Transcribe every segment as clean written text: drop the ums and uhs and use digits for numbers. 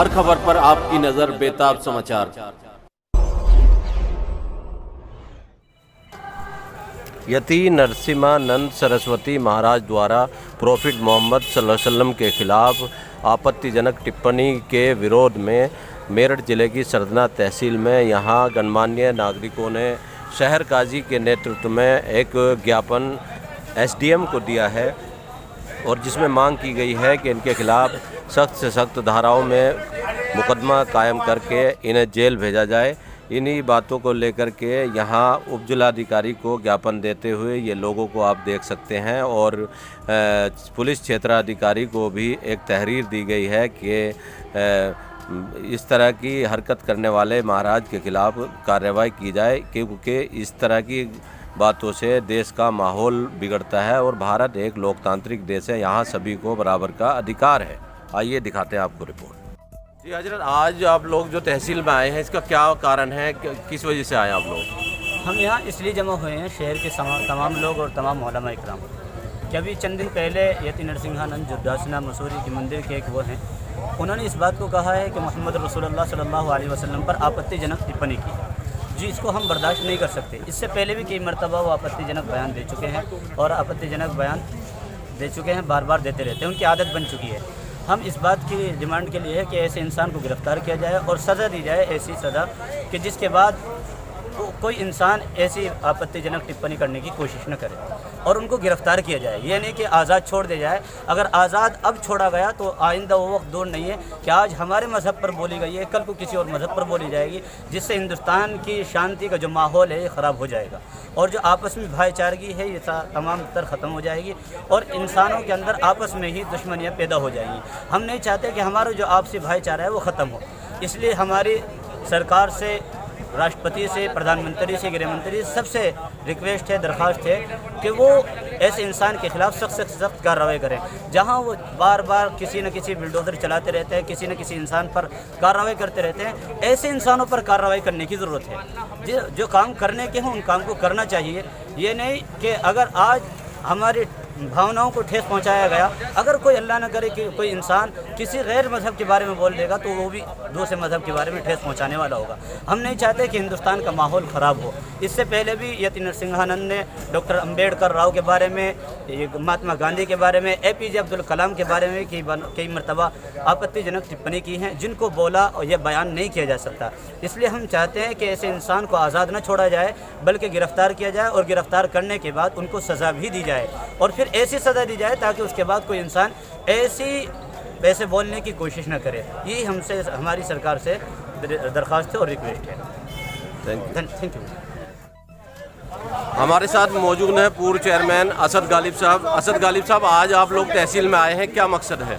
हर खबर पर आपकी नजर बेताब समाचार। यति नरसिम्हानंद सरस्वती महाराज द्वारा प्रॉफिट मोहम्मद सल्लल्लाहु अलैहि वसल्लम के खिलाफ आपत्तिजनक टिप्पणी के विरोध में मेरठ जिले की सरदना तहसील में यहां गणमान्य नागरिकों ने शहर काजी के नेतृत्व में एक ज्ञापन एसडीएम को दिया है और जिसमें मांग की गई है कि इनके खिलाफ सख्त से सख्त धाराओं में मुकदमा कायम करके इन्हें जेल भेजा जाए। इन्हीं बातों को लेकर के यहाँ उपजिलाधिकारी को ज्ञापन देते हुए ये लोगों को आप देख सकते हैं और पुलिस क्षेत्राधिकारी को भी एक तहरीर दी गई है कि इस तरह की हरकत करने वाले महाराज के खिलाफ कार्रवाई की जाए, क्योंकि इस तरह की बातों से देश का माहौल बिगड़ता है और भारत एक लोकतांत्रिक देश है, यहाँ सभी को बराबर का अधिकार है। आइए दिखाते हैं आपको रिपोर्ट। जी हजरत, आज आप लोग जो तहसील में आए हैं इसका क्या कारण है, किस वजह से आए आप लोग? हम यहाँ इसलिए जमा हुए हैं शहर के तमाम लोग और तमाम उलमा इकराम कि अभी चंद दिन पहले यति नरसिम्हानंद जो दासना मसूरी के मंदिर के एक वो हैं, उन्होंने इस बात को कहा है कि मोहम्मद रसूलुल्लाह सल्लल्लाहु अलैहि वसल्लम पर आपत्तिजनक टिप्पणी की जी, इसको हम बर्दाश्त नहीं कर सकते। इससे पहले भी कई मरतबा वो आपत्तिजनक बयान दे चुके हैं और आपत्तिजनक बयान दे चुके हैं, बार बार देते रहते हैं, उनकी आदत बन चुकी है। हम इस बात की डिमांड के लिए है कि ऐसे इंसान को गिरफ़्तार किया जाए और सज़ा दी जाए, ऐसी सज़ा कि जिसके बाद कोई इंसान ऐसी आपत्तिजनक टिप्पणी करने की कोशिश न करे और उनको गिरफ़्तार किया जाए। ये नहीं कि आज़ाद छोड़ दिया जाए। अगर आज़ाद अब छोड़ा गया तो आइंदा वो वक्त दूर नहीं है कि आज हमारे मज़हब पर बोली गई है, कल को किसी और मज़हब पर बोली जाएगी, जिससे हिंदुस्तान की शांति का जो माहौल है ये ख़राब हो जाएगा और जो आपस में भाईचारगी है ये तमाम तर ख़त्म हो जाएगी और इंसानों के अंदर आपस में ही दुश्मनियाँ पैदा हो जाएंगी। हम नहीं चाहते कि हमारा जो आपसी भाईचारा है वो ख़त्म हो। इसलिए हमारी सरकार से, राष्ट्रपति से, प्रधानमंत्री से, गृह मंत्री से सबसे रिक्वेस्ट है, दरख्वास्त है कि वो ऐसे इंसान के खिलाफ सख्त से सख्त कार्रवाई करें। जहां वो बार बार किसी न किसी बिल्डोजर चलाते रहते हैं, किसी न किसी इंसान पर कार्रवाई करते रहते हैं, ऐसे इंसानों पर कार्रवाई करने की ज़रूरत है। जो काम करने के हों उन काम को करना चाहिए। ये नहीं कि अगर आज हमारी भावनाओं को ठेस पहुंचाया गया, अगर कोई अल्लाह न करे कि कोई इंसान किसी गैर मज़हब के बारे में बोल देगा तो वो भी दूसरे मज़हब के बारे में ठेस पहुंचाने वाला होगा। हम नहीं चाहते कि हिंदुस्तान का माहौल ख़राब हो। इससे पहले भी यति नरसिम्हानंद ने डॉक्टर अम्बेडकर राव के बारे में, महात्मा गांधी के बारे में, APJ अब्दुल कलाम के बारे में कई मरतबा आपत्तिजनक टिप्पणी की हैं, जिनको बोला और यह बयान नहीं किया जा सकता। इसलिए हम चाहते हैं कि ऐसे इंसान को आज़ाद न छोड़ा जाए बल्कि गिरफ़्तार किया जाए और गिरफ़्तार करने के बाद उनको सज़ा भी दी जाए और फिर ऐसी सज़ा दी जाए ताकि उसके बाद कोई इंसान ऐसे बोलने की कोशिश न करे। यही हमसे, हमारी सरकार से दरख्वास्त है और रिक्वेस्ट है। Thank you. हमारे साथ मौजूद हैं पूर्व चेयरमैन असद गालिब साहब। असद गालिब साहब, आज आप लोग तहसील में आए हैं, क्या मकसद है?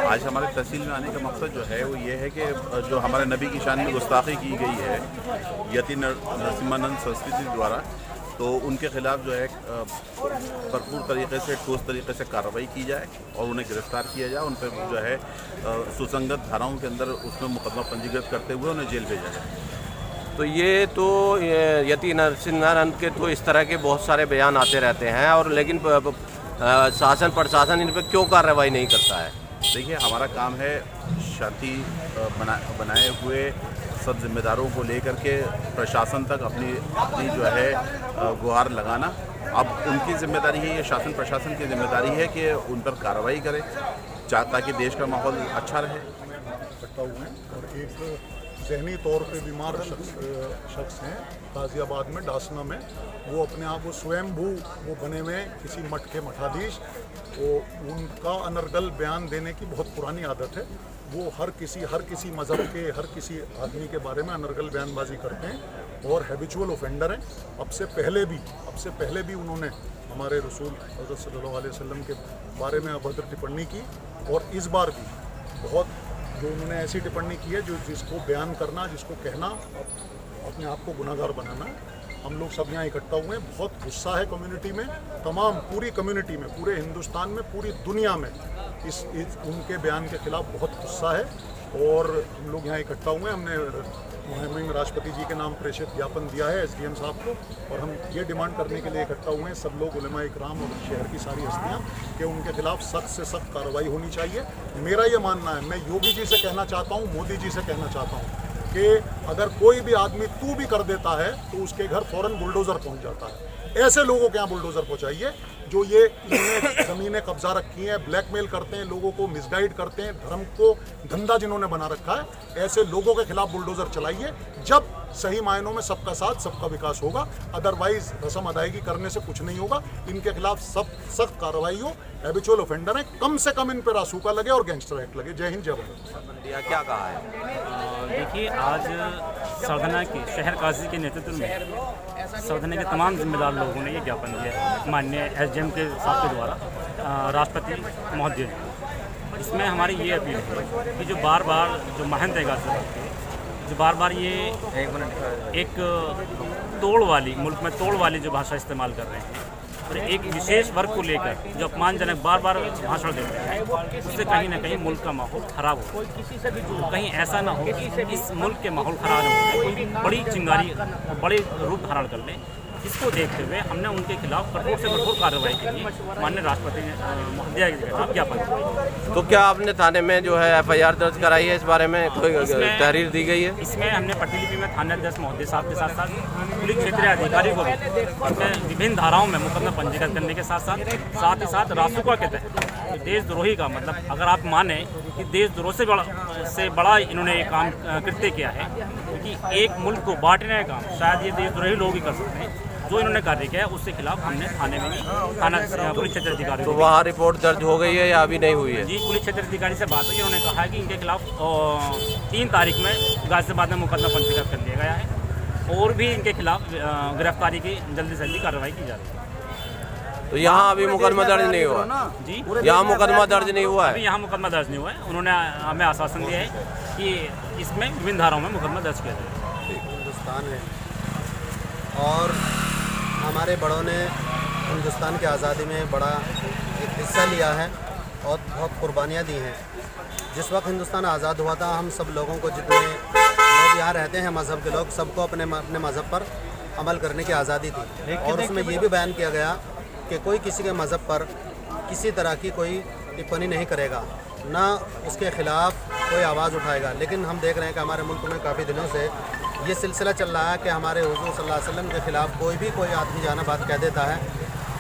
आज हमारे तहसील में आने का मकसद जो है वो ये है कि जो हमारे नबी की शान में गुस्ताखी की गई है यति नरसिम्हानंद सरस्वती द्वारा, तो उनके ख़िलाफ़ जो है भरपूर तरीके से, ठोस तरीके से कार्रवाई की जाए और उन्हें गिरफ़्तार किया जाए। उन पर जो है सुसंगत धाराओं के अंदर उसमें मुकदमा पंजीकृत करते हुए उन्हें जेल भेजा जाए। तो ये तो यति नरसिम्हानंद के तो इस तरह के बहुत सारे बयान आते रहते हैं और लेकिन शासन प्रशासन इन पर क्यों कार्रवाई नहीं करता है? देखिए, हमारा काम है शांति बनाए हुए सब जिम्मेदारों को लेकर के प्रशासन तक अपनी जो है गुहार लगाना। अब उनकी जिम्मेदारी है, ये शासन प्रशासन की जिम्मेदारी है कि उन पर कार्रवाई करें ताकि देश का माहौल अच्छा रहे। इकट्ठा हुए और एक जहनी तौर पे बीमार शख्स हैं गाज़ियाबाद में, डासना में। वो अपने आप वो स्वयंभू वो बने हुए किसी मठ के मठाधीश, वो उनका अनर्गल बयान देने की बहुत पुरानी आदत है। वो हर किसी मज़हब के हर किसी आदमी के बारे में अनर्गल बयानबाजी करते हैं और हैबिचुअल ऑफेंडर हैं। अब से पहले भी उन्होंने हमारे रसूल हज़रत सल्लल्लाहु अलैहि वसल्लम के बारे में अभद्र टिप्पणी की और इस बार भी बहुत जो उन्होंने ऐसी टिप्पणी की है जिसको बयान करना, जिसको कहना अपने आप को गुनाहगार बनाना। हम लोग सब यहाँ इकट्ठा हुए हैं। बहुत गुस्सा है कम्युनिटी में, तमाम पूरी कम्युनिटी में, पूरे हिंदुस्तान में, पूरी दुनिया में इस उनके बयान के ख़िलाफ़ बहुत गुस्सा है और हम लोग यहाँ इकट्ठा हुए हैं। हमने मुहिम राष्ट्रपति जी के नाम प्रेषित ज्ञापन दिया है SDM साहब को, और हम ये डिमांड करने के लिए इकट्ठा हुए हैं सब लोग, उलेमा इकराम और शहर की सारी हस्तियाँ, कि उनके खिलाफ सख्त से सख्त कार्रवाई होनी चाहिए। मेरा ये मानना है, मैं योगी जी से कहना चाहता हूँ, मोदी जी से कहना चाहता हूँ कि अगर कोई भी आदमी तू भी कर देता है तो उसके घर फौरन बुलडोज़र पहुँच जाता है। ऐसे लोगों के यहाँ बुलडोज़र पहुँचाइए जो ये इन्होंने ज़मीनें कब्जा रखी हैं, ब्लैकमेल करते हैं, लोगों को मिसगाइड करते हैं, धर्म को धंधा जिन्होंने बना रखा है, ऐसे लोगों के खिलाफ बुलडोज़र चलाइए। जब सही मायनों में सबका साथ सबका विकास होगा, अदरवाइज रस्म अदायगी करने से कुछ नहीं होगा। इनके खिलाफ सख्त कार्रवाई हो। हैबिचुअल ऑफेंडर है, कम से कम इन पर रासूका लगे और गैंगस्टर एक्ट लगे। जय हिंद, जय भारत। क्या कहा है? देखिए, आज सरधना के शहर काजी के नेतृत्व में सरधना के तमाम जिम्मेदार लोगों ने ये ज्ञापन दिया है माननीय SDM के साहब के द्वारा राष्ट्रपति महोदय ने। इसमें हमारी ये अपील है कि जो बार बार जो महंत है गाजियाबाद के, जो बार बार ये एक तोड़ वाली, मुल्क में तोड़ वाली जो भाषा इस्तेमाल कर रहे हैं और एक विशेष वर्ग को लेकर जो अपमानजनक बार बार भाषण देते हैं, उससे कहीं ना कहीं मुल्क का माहौल ख़राब हो। कहीं ऐसा ना हो कि इस मुल्क के माहौल ख़राब हो, कोई बड़ी चिंगारी बड़े रूप धारण कर ले। इसको देखते हुए हमने उनके खिलाफ कठोर से कठोर कार्रवाई के लिए माननीय राष्ट्रपति महोदय के खिलाफ ज्ञापन दिया। तो क्या आपने थाने में जो है FIR दर्ज कराई है? इस बारे में कोई तहरीर दी गई है? इसमें हमने प्रतिलिपि में थाना अध्यक्ष महोदय साहब के साथ साथ पुलिस क्षेत्रीय अधिकारी को भी उसमें विभिन्न धाराओं में मुकदमा पंजीकृत करने के साथ ही साथ रासुका के तहत देशद्रोही का, मतलब अगर आप माने कि देशद्रोह से बड़ा इन्होंने ये काम कृत्य किया है, क्योंकि एक मुल्क को बांटने का काम शायद ये देशद्रोही लोग ही कर सकते हैं। जो इन्होंने कार्य किया है उसके खिलाफ हमने थाने में भी पुलिस क्षेत्र अधिकारी तो वहाँ रिपोर्ट दर्ज हो गई है या अभी नहीं हुई है? जी, पुलिस क्षेत्र अधिकारी से बात हुई, उन्होंने कहा है कि इनके खिलाफ 3 तारीख में गाजियाबाद में मुकदमा पंजीकृत कर दिया गया है और भी इनके खिलाफ गिरफ्तारी की जल्दी से जल्दी कार्रवाई की जा रही है। तो यहाँ अभी मुकदमा दर्ज नहीं हुआ? जी, यहाँ मुकदमा दर्ज नहीं हुआ है? अभी यहाँ मुकदमा दर्ज नहीं हुआ है। उन्होंने हमें आश्वासन दिया है कि इसमें विभिन्न धाराओं में मुकदमा दर्ज किया जाएगा। हिंदुस्तान है और हमारे बड़ों ने हिंदुस्तान की आज़ादी में बड़ा एक हिस्सा लिया है और बहुत कुर्बानियाँ दी हैं। जिस वक्त हिंदुस्तान आज़ाद हुआ था, हम सब लोगों को, जितने लोग यहाँ रहते हैं मज़हब के लोग, सबको अपने मज़हब पर अमल करने की आज़ादी थी। और उसमें ये भी बयान किया गया कि कोई किसी के मज़हब पर किसी तरह की कोई टिप्पणी नहीं करेगा, ना उसके ख़िलाफ़ कोई आवाज़ उठाएगा। लेकिन हम देख रहे हैं कि हमारे मुल्क में काफ़ी दिनों से ये सिलसिला चल रहा है कि हमारे हुज़ूर सल्लल्लाहु अलैहि वसल्लम के ख़िलाफ़ कोई आदमी जाना बात कह देता है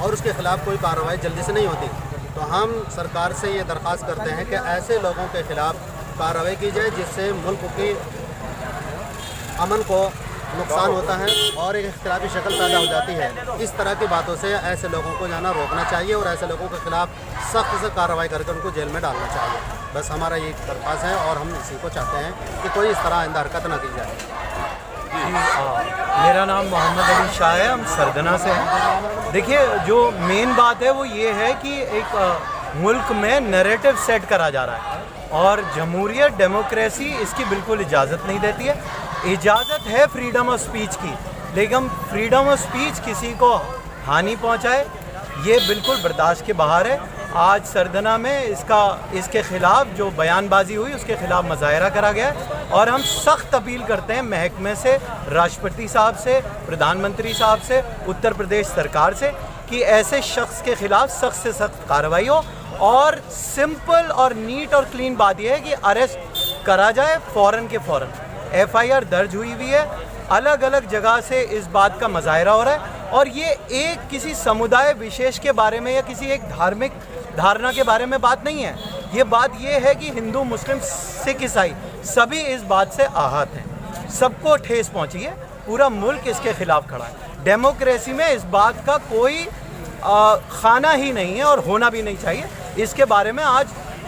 और उसके ख़िलाफ़ कोई कार्रवाई जल्दी से नहीं होती। तो हम सरकार से ये दरख्वास्त करते हैं कि ऐसे लोगों के ख़िलाफ़ कार्रवाई की जाए जिससे मुल्क की अमन को नुकसान होता है और एक इख्तिलाफी शक्ल पैदा हो जाती है। इस तरह की बातों से ऐसे लोगों को जाना रोकना चाहिए और ऐसे लोगों के खिलाफ सख्त से कार्रवाई करके उनको जेल में डालना चाहिए। बस हमारा ये दरख्वास्त है और हम इसी को चाहते हैं कि कोई इस तरह आइंदा हरकत ना की जाए। मेरा नाम मोहम्मद अली शाह है, हम सरदना से हैं। देखिए, जो मेन बात है वो ये है कि एक मुल्क में नैरेटिव सेट करा जा रहा है और जमहूरियत, डेमोक्रेसी इसकी बिल्कुल इजाज़त नहीं देती है। इजाज़त है फ्रीडम ऑफ स्पीच की, लेकिन फ्रीडम ऑफ स्पीच किसी को हानि पहुंचाए ये बिल्कुल बर्दाश्त के बाहर है। आज सरदना में इसके ख़िलाफ़ जो बयानबाजी हुई उसके ख़िलाफ़ मुज़ाहरा करा गया और हम सख्त अपील करते हैं महकमे से, राष्ट्रपति साहब से, प्रधानमंत्री साहब से, उत्तर प्रदेश सरकार से कि ऐसे शख्स के ख़िलाफ़ सख्त से सख्त कार्रवाई हो। और सिंपल और नीट और क्लीन बात यह है कि अरेस्ट करा जाए फ़ौरन के फ़ौरन। FIR दर्ज हुई हुई है, अलग अलग जगह से इस बात का मुज़ाहरा हो रहा है और ये एक किसी समुदाय विशेष के बारे में या किसी एक धार्मिक धारणा के बारे में बात नहीं है। ये बात ये है कि हिंदू, मुस्लिम, सिख, ईसाई सभी इस बात से आहत हैं, सबको ठेस पहुंची है, पूरा मुल्क इसके ख़िलाफ़ खड़ा है। डेमोक्रेसी में इस बात का कोई खाना ही नहीं है और होना भी नहीं चाहिए। इसके बारे में आज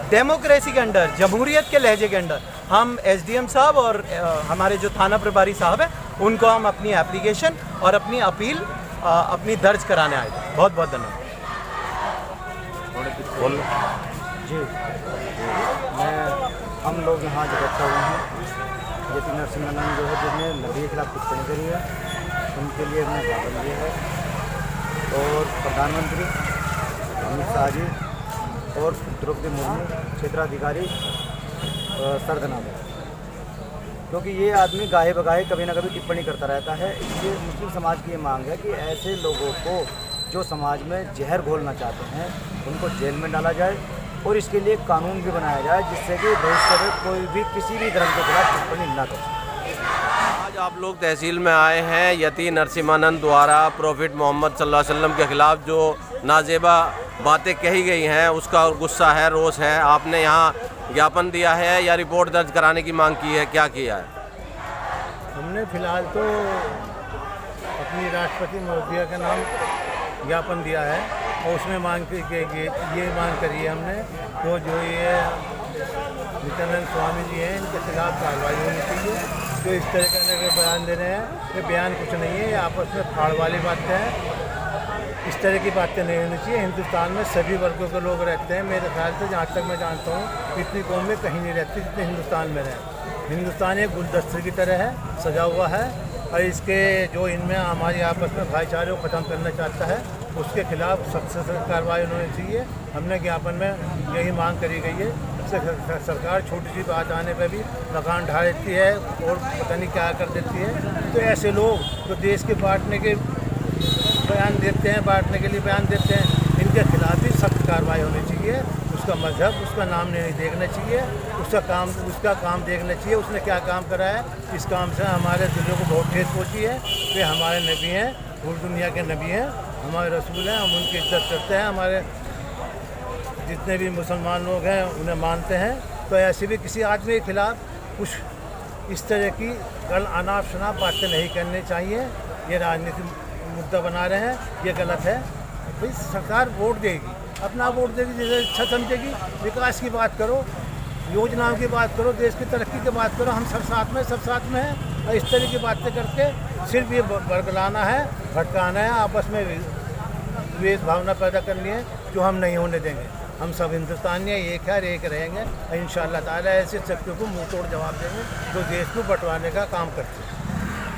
डेमोक्रेसी के अंडर, जमहूरियत के लहजे के अंडर हम SDM साहब और हमारे जो थाना प्रभारी साहब हैं उनको हम अपनी एप्लीकेशन और अपनी अपील अपनी दर्ज कराने आए थे। बहुत बहुत धन्यवाद। जी, हम लोग यहाँ इकट्ठा हुए हैं, यति नरसिम्हानंद जो है जिसने नबी के खिलाफ टिप्पणी करी है, उनके लिए हमने ज्ञापन दिया है और प्रधानमंत्री अमित शाह जी और द्रौपदी मुर्मू क्षेत्राधिकारी सरदना में क्योंकि ये आदमी गाहे बगाहे कभी ना कभी टिप्पणी करता रहता है। इसलिए मुस्लिम समाज की ये मांग है कि ऐसे लोगों को जो समाज में जहर घोलना चाहते हैं उनको जेल में डाला जाए और इसके लिए कानून भी बनाया जाए जिससे कि भविष्य में कोई भी किसी भी धर्म के खिलाफ टिप्पणी ना कर सके। आज आप लोग तहसील में आए हैं यति नरसिम्हानंद द्वारा प्रॉफिट मोहम्मद सल्लल्लाहु अलैहि वसल्लम के खिलाफ जो नाजेबा बातें कही गई हैं उसका गुस्सा है, रोष है। आपने यहाँ ज्ञापन दिया है या रिपोर्ट दर्ज कराने की मांग की है, क्या किया है? हमने फिलहाल तो अपनी राष्ट्रपति महोदया का नाम ज्ञापन दिया है और उसमें मांग ये मांग करी है हमने तो जो ये नित्यानंद स्वामी जी हैं इनके खिलाफ कार्रवाई होनी चाहिए। जो इस तरह के बयान दे रहे हैं ये बयान कुछ नहीं है, ये आपस में फाड़ वाली बातें हैं। इस तरह की बातें नहीं होनी चाहिए। हिंदुस्तान में सभी वर्गों के लोग रहते हैं। मेरे ख्याल से जहाँ तक मैं जानता हूँ इतनी कौमें कहीं नहीं रहती जितने हिंदुस्तान में रहते। हिंदुस्तान एक गुलदस्ते की तरह है, सजा हुआ है और इसके जो इनमें हमारी आपस में भाईचारे को ख़त्म करना चाहता है उसके खिलाफ सख्त से सख्त कार्रवाई होनी चाहिए। हमने ज्ञापन में यही मांग करी गई है। सरकार छोटी सी बात आने पर भी मकान ढा देती है और पता नहीं क्या कर देती है। तो ऐसे लोग जो देश के बांटने के बयान देते हैं, बांटने के लिए बयान देते हैं, इनके खिलाफ भी सख्त कार्रवाई होनी चाहिए। उसका मजहब, उसका नाम नहीं देखना चाहिए, उसका काम देखना चाहिए। उसने क्या काम करा है, इस काम से हमारे दिलों को बहुत ठेस पहुँची है। वे हमारे नबी हैं, पूरी दुनिया के नबी हैं, हमारे रसूल हैं, हम उनकी इज्जत करते हैं। हमारे जितने भी मुसलमान लोग हैं उन्हें मानते हैं। तो ऐसे भी किसी आदमी के खिलाफ कुछ इस तरह की अनाप शनाप बातें नहीं करनी चाहिए। ये राजनीतिक मुद्दा बना रहे हैं, ये गलत है। भाई सरकार वोट देगी, अपना वोट देगी, जैसे अच्छा समझेगी। विकास की बात करो, योजनाओं की बात करो, देश की तरक्की की बात करो। हम सब साथ में हैं और इस तरह की बातें करके सिर्फ ये बरगलाना है, भटकाना है, आपस में द्वेष भावना पैदा करनी है जो हम नहीं होने देंगे। हम सब हिंदुस्तानी हैं, एक है, एक रहेंगे और इंशाअल्लाह ताला ऐसे शक्तियों को मुंह तोड़ जवाब देंगे जो देश को बंटवाने का काम करते हैं।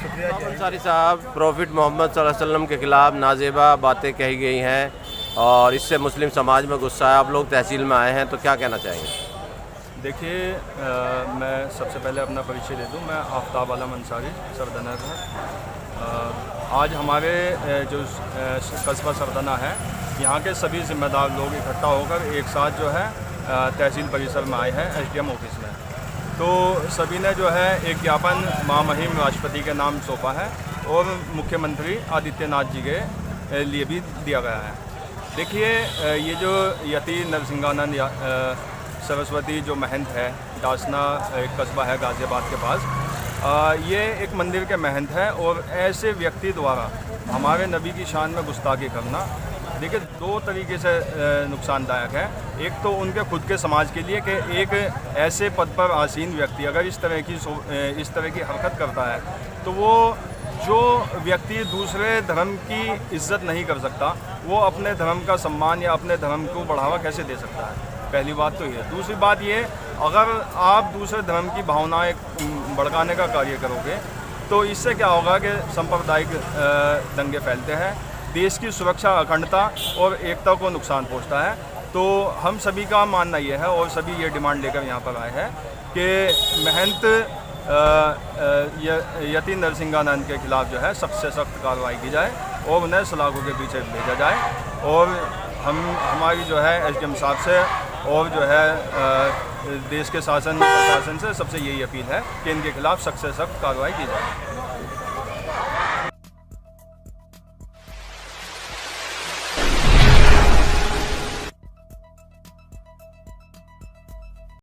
शुक्रिया। अंसारी साहब, प्रॉफिट मोहम्मद सल्लल्लाहु अलैहि वसल्लम के खिलाफ नाजेबा बातें कही गई हैं और इससे मुस्लिम समाज में गुस्सा है। आप लोग तहसील में आए हैं तो क्या कहना चाहेंगे? देखिए, मैं सबसे पहले अपना परिचय दे दूं। मैं आफ्ताब आलम अंसारी सरदना है। आज हमारे जो कस्बा सरदना है यहाँ के सभी ज़िम्मेदार लोग इकट्ठा होकर एक साथ जो है तहसील परिसर में आए हैं SDM ऑफिस में। तो सभी ने जो है एक ज्ञापन महामहिम राष्ट्रपति के नाम सौंपा है और मुख्यमंत्री आदित्यनाथ जी के लिए भी दिया गया है। देखिए, ये जो यति नरसिंहानंद सरस्वती जो महंत है, डासना एक कस्बा है गाज़ियाबाद के पास, ये एक मंदिर के महंत है और ऐसे व्यक्ति द्वारा हमारे नबी की शान में गुस्ताखी करना देखिए दो तरीके से नुकसानदायक है। एक तो उनके खुद के समाज के लिए कि एक ऐसे पद पर आसीन व्यक्ति अगर इस तरह की हरकत करता है तो वो जो व्यक्ति दूसरे धर्म की इज्जत नहीं कर सकता वो अपने धर्म का सम्मान या अपने धर्म को बढ़ावा कैसे दे सकता है। पहली बात तो ये। दूसरी बात ये, अगर आप दूसरे धर्म की भावनाएं भड़काने का कार्य करोगे तो इससे क्या होगा कि सांप्रदायिक दंगे फैलते हैं, देश की सुरक्षा, अखंडता और एकता को नुकसान पहुंचता है। तो हम सभी का मानना ये है और सभी ये डिमांड लेकर यहाँ पर आए हैं कि महंत यति नरसिंहानंद के खिलाफ जो है सख्त से सख्त कार्रवाई की जाए और उन्हें सलाखों के पीछे भेजा जाए। और हमारी जो है SDM साहब से और जो है देश के शासन प्रशासन से सबसे यही अपील है कि इनके खिलाफ सख्त से सख्त कार्रवाई की जाए।